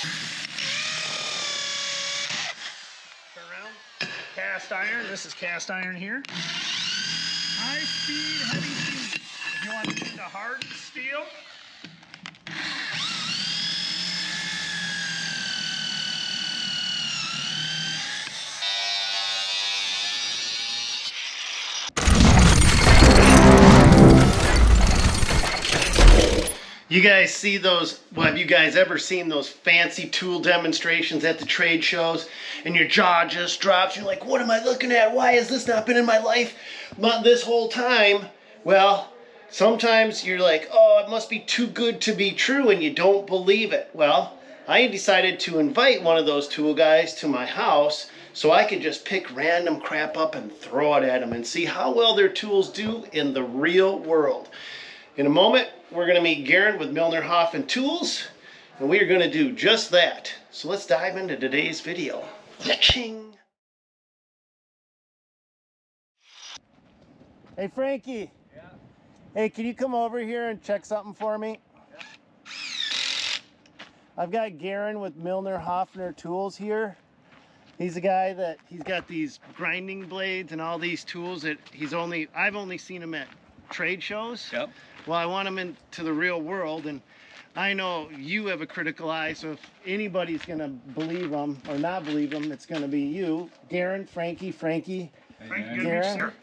Turn around. Cast iron. This is cast iron here. High speed, heavy speed. If you want to do the hard steel, you guys see those, well, have you guys ever seen those fancy tool demonstrations at the trade shows and your jaw just drops? You're like, what am I looking at? Why has this not been in my life this whole time? Well, sometimes you're like, oh, it must be too good to be true, and you don't believe it. Well, I decided to invite one of those tool guys to my house so I could just pick random crap up and throw it at them and see how well their tools do in the real world. In a moment, we're going to meet Garen with Milner Hoffman Tools, and we are going to do just that. So let's dive into today's video. Ching. Hey, Frankie. Yeah. Hey, can you come over here and check something for me? Yeah. I've got Garen with Milner Hoffman Tools here. He's a guy that he's got these grinding blades and all these tools that I've only seen him at trade shows. Yep. Well, I want him into the real world, and I know you have a critical eye, so if anybody's gonna believe him or not believe him, it's gonna be you. Garen, Frankie. Frankie, good to meet you, sir.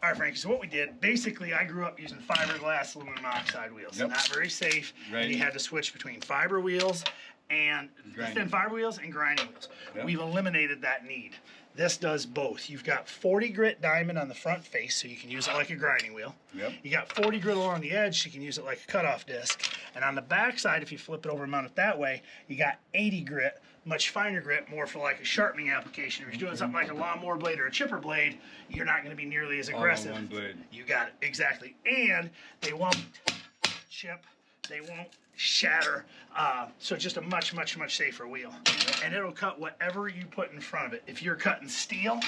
All right, Frankie, so what we did, basically I grew up using fiberglass aluminum oxide wheels. Yep. Not very safe, Right. and you had to switch between fiber wheels and thin fiber wheels and grinding wheels. Yep. We've eliminated that need. This does both. You've got 40 grit diamond on the front face, so you can use it like a grinding wheel. Yep. You got 40 grit along the edge, so you can use it like a cutoff disc. And on the back side, if you flip it over and mount it that way, you got 80 grit, much finer grit, more for like a sharpening application. If you're doing something like a lawnmower blade or a chipper blade, you're not going to be nearly as aggressive. All on one blade. You got it, exactly. And they won't chip, they won't shatter, so it's just a much safer wheel. And it'll cut whatever you put in front of it. If you're cutting steel,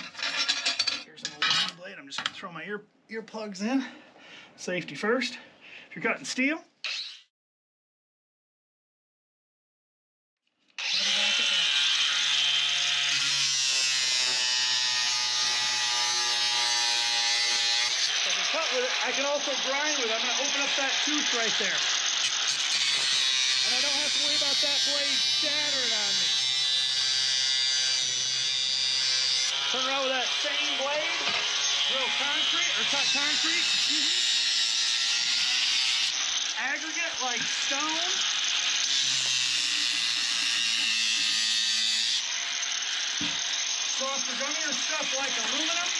here's an old blade. I'm just going to throw my earplugs in. Safety first. If you're cutting steel, I can also grind with it. I'm going to open up that tooth right there. And I don't have to worry about that blade shattering on me. Turn around with that same blade. Drill concrete, or cut concrete. Aggregate like stone. Soft for gummier stuff like aluminum.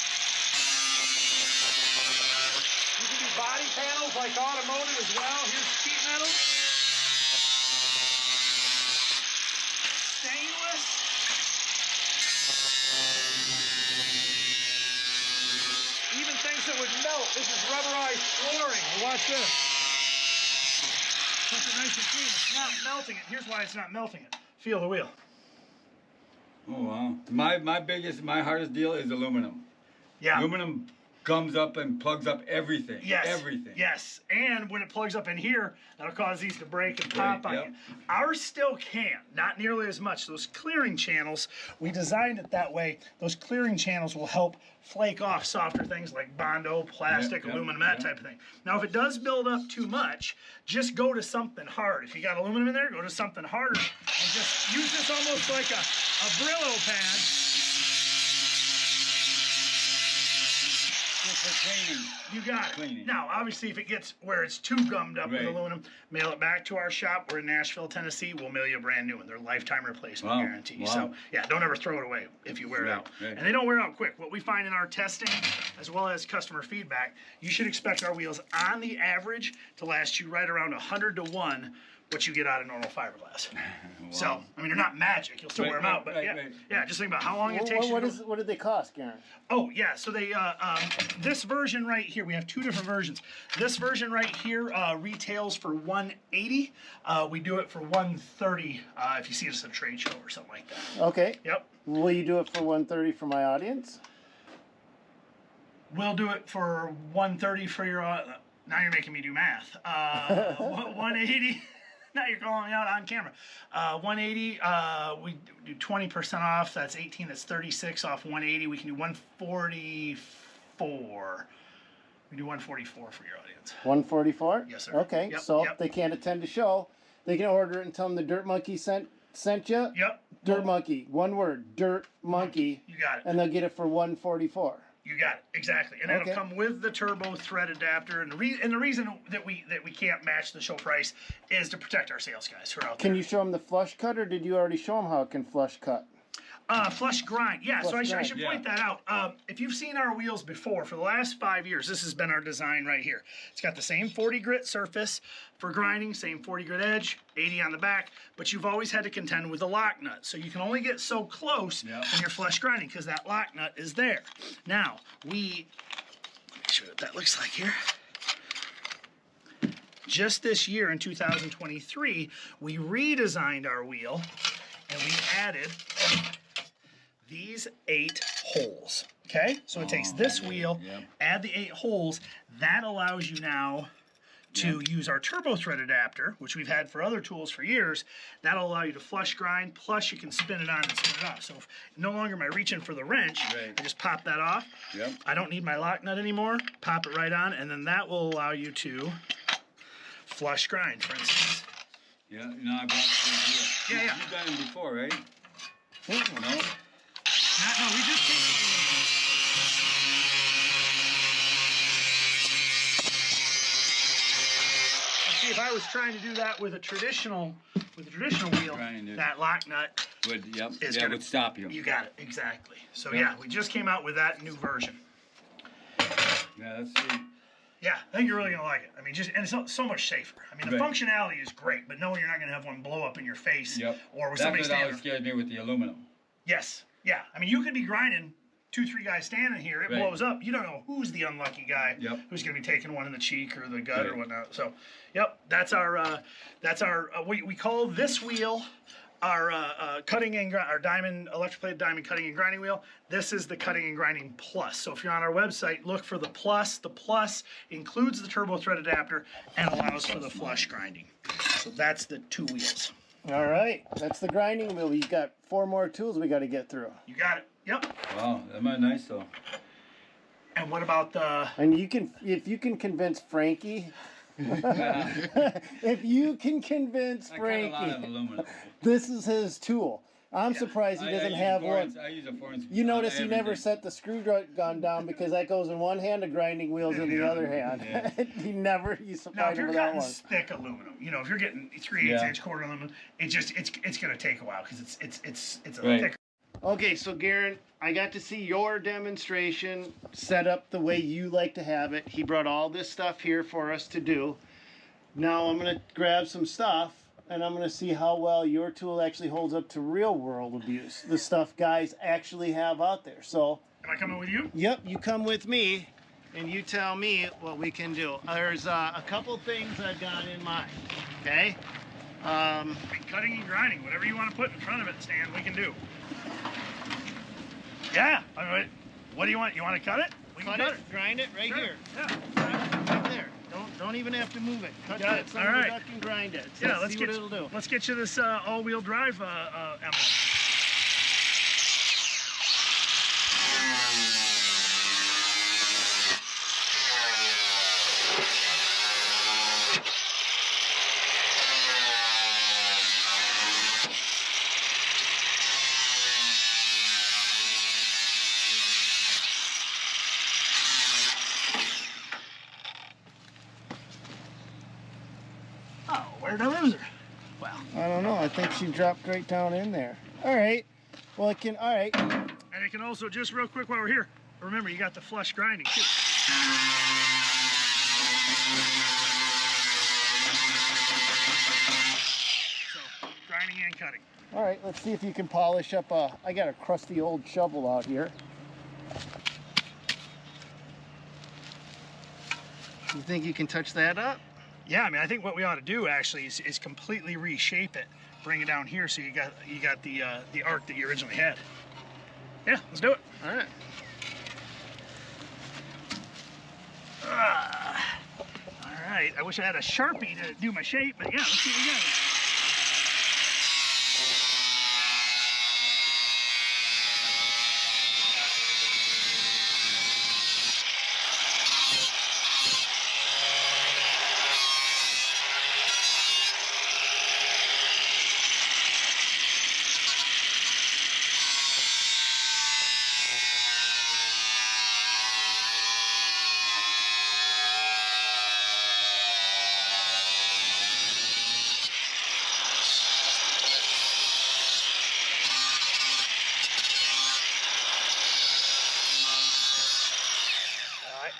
You can do body panels like automotive as well. Here's sheet metal. Stainless. Even things that would melt. This is rubberized flooring. Watch this. Push it nice and clean. It's not melting it. Here's why it's not melting it. Feel the wheel. Oh wow. My hardest deal is aluminum. Yeah. Aluminum gums up and plugs up everything. Yes. Everything. Yes. And when it plugs up in here, that'll cause these to break and pop on Yep. you. Ours still can, not nearly as much. Those clearing channels, we designed it that way. Those clearing channels will help flake off softer things like Bondo, plastic, Yep, aluminum, that type of thing. Now, if it does build up too much, just go to something hard. If you got aluminum in there, go to something harder and just use this almost like a Brillo pad. You got it. Cleaning. Now, obviously, if it gets where it's too gummed up with aluminum, mail it back to our shop. We're in Nashville, Tennessee. We'll mail you a brand new one. They're lifetime replacement guarantee. Wow. So, yeah, don't ever throw it away if you wear it out. Right. And they don't wear out quick. What we find in our testing, as well as customer feedback, you should expect our wheels, on the average, to last you right around 100 to 1 what you get out of normal fiberglass. So, I mean, they're not magic. You'll still wear them out, but yeah, just think about how long it takes. What did they cost, Garen? Oh yeah, so they this version right here, we have two different versions. This version right here retails for $180. We do it for $130 if you see us at a trade show or something like that. Okay. Yep. Will you do it for $130 for my audience? We'll do it for $130 for your. Now you're making me do math. 180. Now you're calling out on camera. 180, we do 20% off. That's 18. That's 36 off 180. We can do 144. We do 144 for your audience. 144? Yes, sir. Okay, Yep, so yep. if they can't attend the show, they can order it and tell them the Dirt Monkey sent you? Yep. Dirt Monkey. One word. Dirt Monkey. You got it. And they'll get it for 144. You got it, exactly, and Okay. it'll come with the turbo thread adapter. And the reason that we can't match the show price is to protect our sales guys who are out there. Can you show them the flush cut, or did you already show them how it can flush cut? Flush grind, yeah. So I Flush should grind, point that out. If you've seen our wheels before, for the last 5 years, this has been our design right here. It's got the same 40 grit surface for grinding, same 40 grit edge, 80 on the back, but you've always had to contend with the lock nut. So you can only get so close when you're flush grinding because that lock nut is there. Now, let me show you what that looks like here. Just this year in 2023, we redesigned our wheel and we added these 8 holes. Okay, so it takes this wheel, add the 8 holes. That allows you now to use our turbo thread adapter, which we've had for other tools for years. That'll allow you to flush grind, plus you can spin it on and spin it off. So if no longer am I reaching for the wrench, I just pop that off. I don't need my lock nut anymore. Pop it right on, and then that will allow you to flush grind, for instance. Yeah, no, I brought this here. Yeah. You've done it before, right? No? No, we just came. See, if I was trying to do that with a traditional wheel, that lock nut would stop you. You got it, exactly. So yeah, we just came out with that new version. Yeah, that's sweet. Yeah, I think you're really gonna like it. I mean, and it's so much safer. I mean, the functionality is great, but knowing you're not gonna have one blow up in your face, or with somebody That's what standing. always scares me with the aluminum. Yes, yeah. I mean, you could be grinding 2-3 guys standing here, it blows up. You don't know who's the unlucky guy who's going to be taking one in the cheek or the gut or whatnot. So, that's our we call this wheel our our diamond electroplated diamond cutting and grinding wheel. This is the cutting and grinding plus. So if you're on our website, look for the plus. The plus includes the turbo thread adapter and allows for the flush grinding. So that's the 2 wheels. All right, that's the grinding wheel. You got 4 more tools we got to get through. You got it. Yep. Wow, that might be nice though. And what about the? And if you can convince Frankie, if you can convince Frankie, this is his tool. I'm surprised he doesn't have one. I use a 4-inch. You notice he never set the screw gun down because that goes in one hand, the grinding wheel's in the other hand. He supplied him with that one. Thick aluminum, if you're getting 3/8-inch quarter aluminum, it's gonna take a while because it's a thicker. Okay, so Garen, I got to see your demonstration set up the way you like to have it. He brought all this stuff here for us to do. Now I'm going to grab some stuff and I'm going to see how well your tool actually holds up to real world abuse. The stuff guys actually have out there. So, am I coming with you? Yep, you come with me and you tell me what we can do. There's a couple things I've got in mind, okay? Cutting and grinding, whatever you want to put in front of it, Stan, we can do. Yeah. What do you want? You want to cut it? We can cut it. Grind it right here. Yeah. Right there. Don't even have to move it. Cut it. All right. Duck and grind it. Let's see what it'll do. Let's get you this all-wheel drive emblem. Where'd I lose her? Well, I don't know. I think she dropped right down in there. All right. Well, it can. All right. And it can also, just real quick while we're here, remember you got the flush grinding too. So grinding and cutting. All right. Let's see if you can polish up I got a crusty old shovel out here. You think you can touch that up? Yeah, I mean, I think what we ought to do actually is completely reshape it, bring it down here so you got the arc that you originally had. Yeah, let's do it. All right. All All right, I wish I had a Sharpie to do my shape, but yeah, let's see what we got.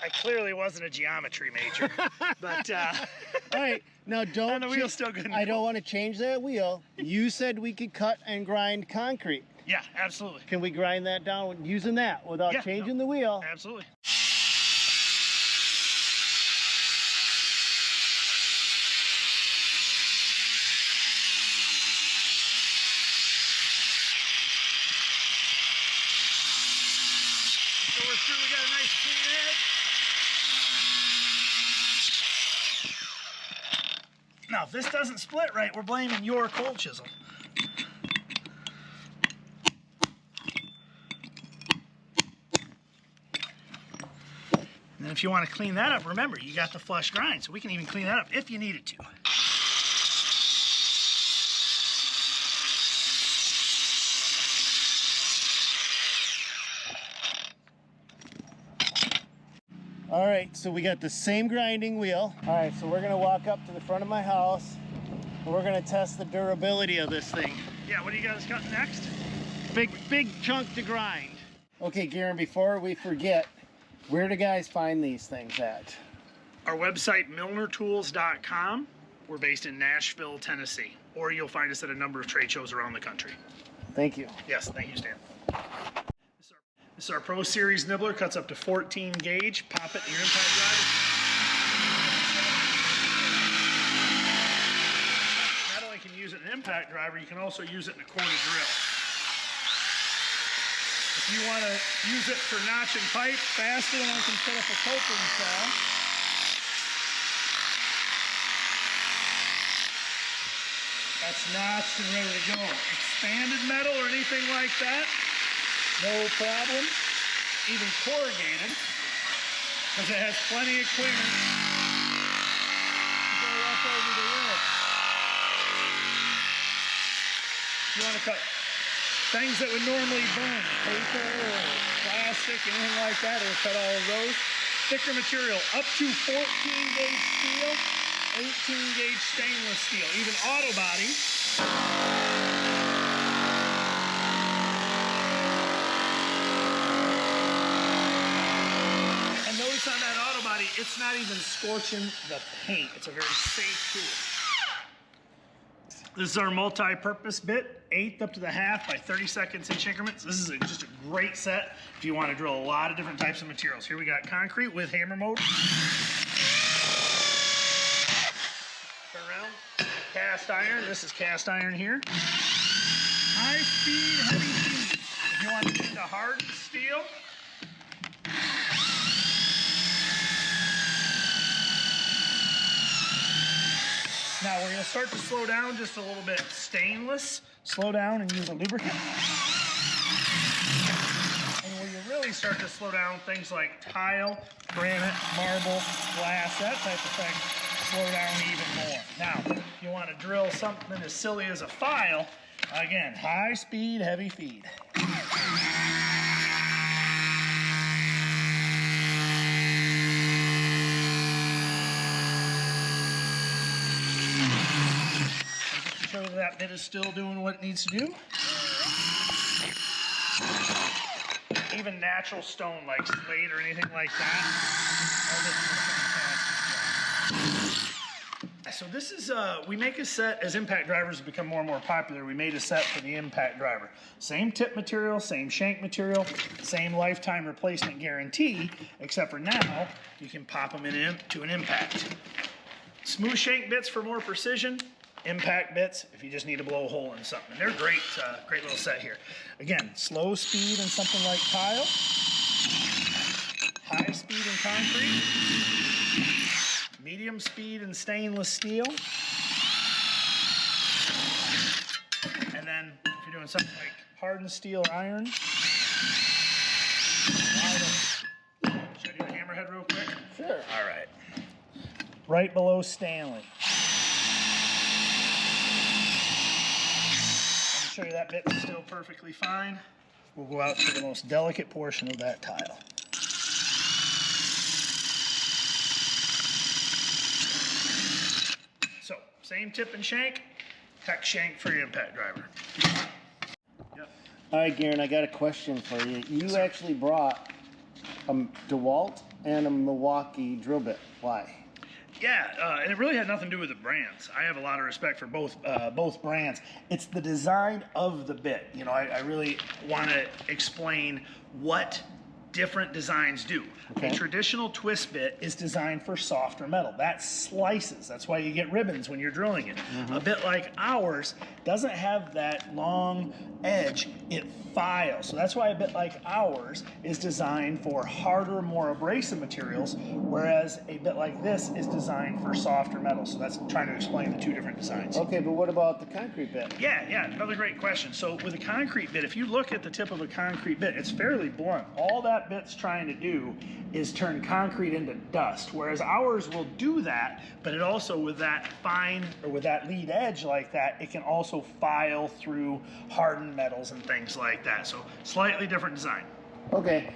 I clearly wasn't a geometry major, but All right, now don't. the wheel's still good and I don't cool. want to change that wheel. You said we could cut and grind concrete. Yeah, absolutely. Can we grind that down using that without Yeah, changing the wheel? Absolutely. So we're sure we got a nice clean edge. Now, if this doesn't split right, we're blaming your cold chisel. And then if you want to clean that up, remember, you got the flush grind, so we can even clean that up if you needed to. All right, so we got the same grinding wheel. All right, so we're gonna walk up to the front of my house and we're gonna test the durability of this thing. Yeah, what do you got us cutting next? Big chunk to grind. Okay, Garen, before we forget, where do guys find these things at? Our website, milnertools.com. We're based in Nashville, Tennessee. Or you'll find us at a number of trade shows around the country. Thank you. Yes, thank you, Stan. This is our Pro Series nibbler, cuts up to 14 gauge. Pop it in your impact driver. Not only can you use it in an impact driver, you can also use it in a corner drill. If you want to use it for notching pipe faster than I can set up a coping saw, that's notched and ready to go. Expanded metal or anything like that, no problem. Even corrugated, because it has plenty of clearance to go up over the lip. You want to cut things that would normally burn, paper or plastic, anything like that, it'll cut all of those. Thicker material, up to 14 gauge steel, 18 gauge stainless steel, even auto body. And notice on that auto body, it's not even scorching the paint. It's a very safe tool. This is our multi-purpose bit, 1/8 up to the half by 32 inch increments. This is just a great set if you want to drill a lot of different types of materials. Here we got concrete with hammer mode. Turn around. Cast iron. This is cast iron here. High speed, heavy feed. If you want to do the hardened steel. Now we're going to start to slow down just a little bit. Stainless, slow down and use a lubricant. And where you really start to slow down, things like tile, granite, marble, glass, that type of thing, slow down even more. Now, if you want to drill something as silly as a file, again, high speed, heavy feed. Show that bit is still doing what it needs to do. Even natural stone like slate or anything like that. So this is, we make a set as impact drivers become more and more popular. We made a set for the impact driver. Same tip material, same shank material, same lifetime replacement guarantee, except for now you can pop them into an impact. Smooth shank bits for more precision. Impact bits if you just need to blow a hole in something. And they're great, great little set here. Again, slow speed in something like tile, high speed in concrete, medium speed and stainless steel. And then if you're doing something like hardened steel or iron, should I do the hammerhead real quick? Sure. All right. Right below Stanley. I'll show you that bit is still perfectly fine. We'll go out to the most delicate portion of that tile. So, same tip and shank, hex shank for your impact driver. Yep. All right, Garen, I got a question for you. You actually brought a DeWalt and a Milwaukee drill bit. Why? Yeah, and it really had nothing to do with the brands. I have a lot of respect for both brands. It's the design of the bit. You know, I really want to explain what different designs do. Okay. A traditional twist bit is designed for softer metal. That slices. That's why you get ribbons when you're drilling it. A bit like ours doesn't have that long edge. It files. So that's why a bit like ours is designed for harder, more abrasive materials, whereas a bit like this is designed for softer metal. So that's trying to explain the two different designs. Okay, but what about the concrete bit? Yeah, another great question. So with a concrete bit, if you look at the tip of a concrete bit, it's fairly blunt. All that bit's trying to do is turn concrete into dust, whereas ours will do that, but it also, with that fine, or with that lead edge like that, it can also file through hardened metals and things like that. So slightly different design. Okay,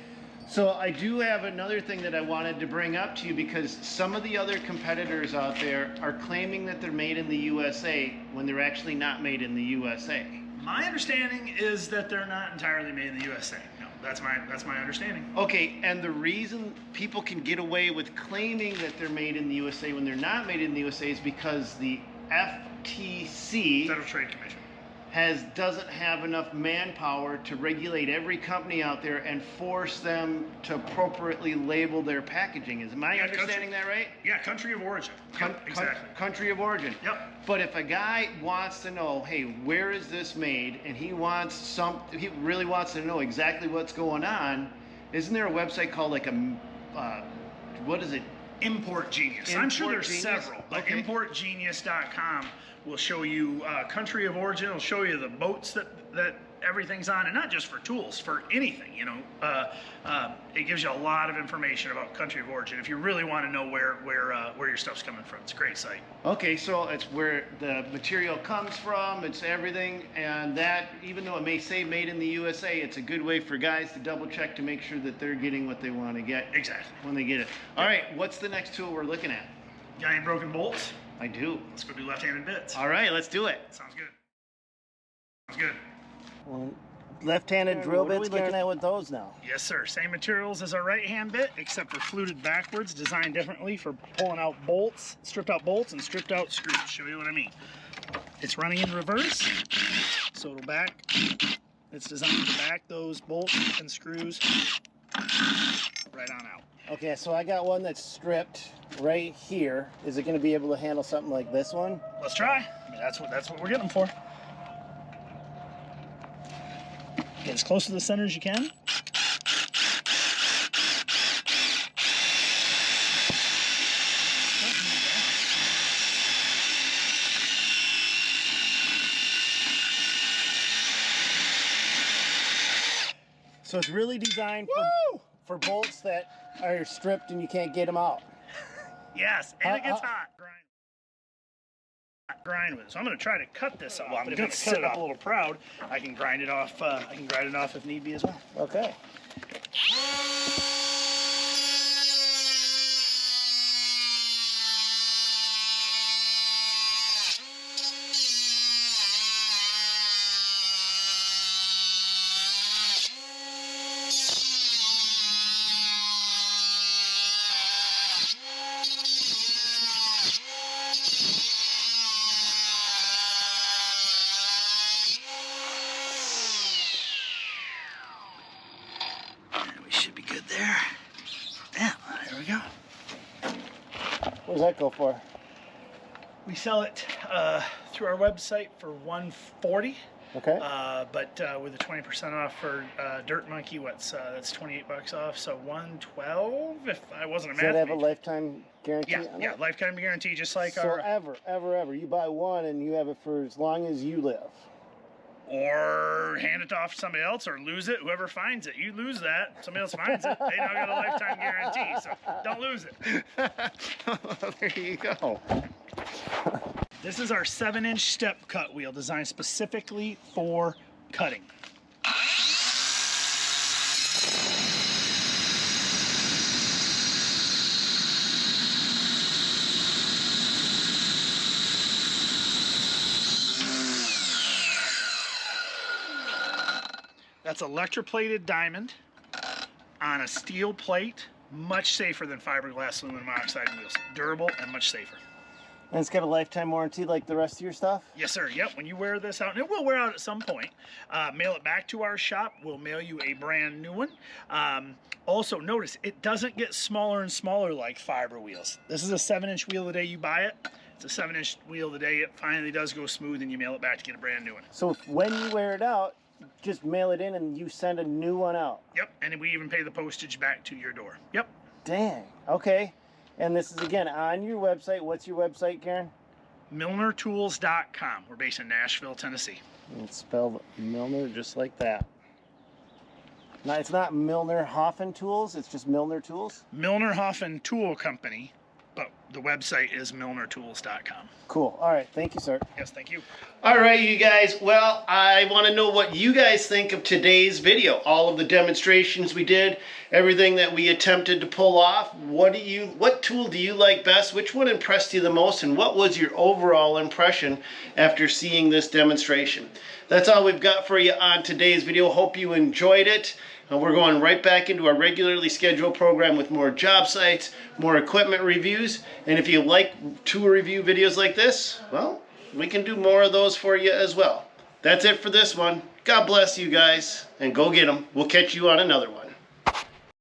so I do have another thing that I wanted to bring up to you, because some of the other competitors out there are claiming that they're made in the USA when they're actually not made in the USA. My understanding is that they're not entirely made in the USA. No, that's my understanding. Okay, and the reason people can get away with claiming that they're made in the USA when they're not made in the USA is because the FTC, Federal Trade Commission, doesn't have enough manpower to regulate every company out there and force them to appropriately label their packaging. Is my understanding that right? Yeah, country of origin. Yep, exactly. Country of origin. Yep. But if a guy wants to know, hey, where is this made, and he really wants to know exactly what's going on, isn't there a website called like what is it? Import Genius. I'm sure there's Genius? several, but Okay. importgenius.com will show you country of origin. It'll show you the boats that everything's on, and not just for tools, for anything. You know, it gives you a lot of information about country of origin if you really want to know where your stuff's coming from. It's a great site. Okay, so it's where the material comes from, it's everything, and that, even though it may say made in the USA, it's a good way for guys to double check to make sure that they're getting what they want to get Exactly. when they get it. All right, what's the next tool we're looking at? Got any broken bolts? I do. Let's go do left-handed bits. All right, let's do it. Sounds good. Sounds good. Well, left-handed drill bits, looking at with those now. Yes, sir. Same materials as our right-hand bit, except for fluted backwards, designed differently for pulling out bolts, stripped out bolts, and stripped out screws. Show you what I mean. It's running in reverse, so it'll back. It's designed to back those bolts and screws right on out. Okay, so I got one that's stripped right here. Is it going to be able to handle something like this one? Let's try. I mean, that's what we're getting them for. Get as close to the center as you can. So it's really designed for bolts that are stripped and you can't get them out. Yes, and it gets hot. Grind with it. So I'm going to try to cut this off. But if I'm set up a little proud, I can grind it off. I can grind it off if need be as well. Okay. We should be good there. Yeah, there we go. What does that go for? We sell it through our website for $140. Okay. But with a 20% off for Dirt Monkey, that's $28 off. So $112 if I wasn't a math Does that have a major. lifetime guarantee Yeah, on yeah, it? lifetime guarantee, just like So our. ever, you buy one and you have it for as long as you live. Or hand it off to somebody else, or lose it. Whoever finds it, you lose that. Somebody else finds it. They now got a lifetime guarantee, so don't lose it. There you go. This is our 7-inch step cut wheel designed specifically for cutting. That's electroplated diamond on a steel plate, much safer than fiberglass aluminum oxide wheels. Durable and much safer. And it's got a lifetime warranty like the rest of your stuff? Yes, sir. Yep. When you wear this out, and it will wear out at some point, mail it back to our shop. We'll mail you a brand new one. Also, notice it doesn't get smaller and smaller like fiber wheels. This is a 7-inch wheel the day you buy it. It's a 7-inch wheel the day it finally does go smooth, and you mail it back to get a brand new one. So when you wear it out, just mail it in and you send a new one out? Yep. And we even pay the postage back to your door. Yep. Dang. Okay. And this is, again, on your website. What's your website, Karen? MilnerTools.com. We're based in Nashville, Tennessee. And it's spelled Milner just like that. Now, it's not Milner Hoffen Tools. It's just Milner Tools? Milner Hoffen Tool Company, but the website is MilnerTools.com. Cool. All right. Thank you, sir. Yes, thank you. All right, you guys. Well, I want to know what you guys think of today's video. All of the demonstrations we did, everything that we attempted to pull off. What tool do you like best? Which one impressed you the most? And what was your overall impression after seeing this demonstration? That's all we've got for you on today's video. Hope you enjoyed it. We're going right back into our regularly scheduled program with more job sites, more equipment reviews. And if you like tool review videos like this, well, we can do more of those for you as well. That's it for this one. God bless you guys, and go get them. We'll catch you on another one.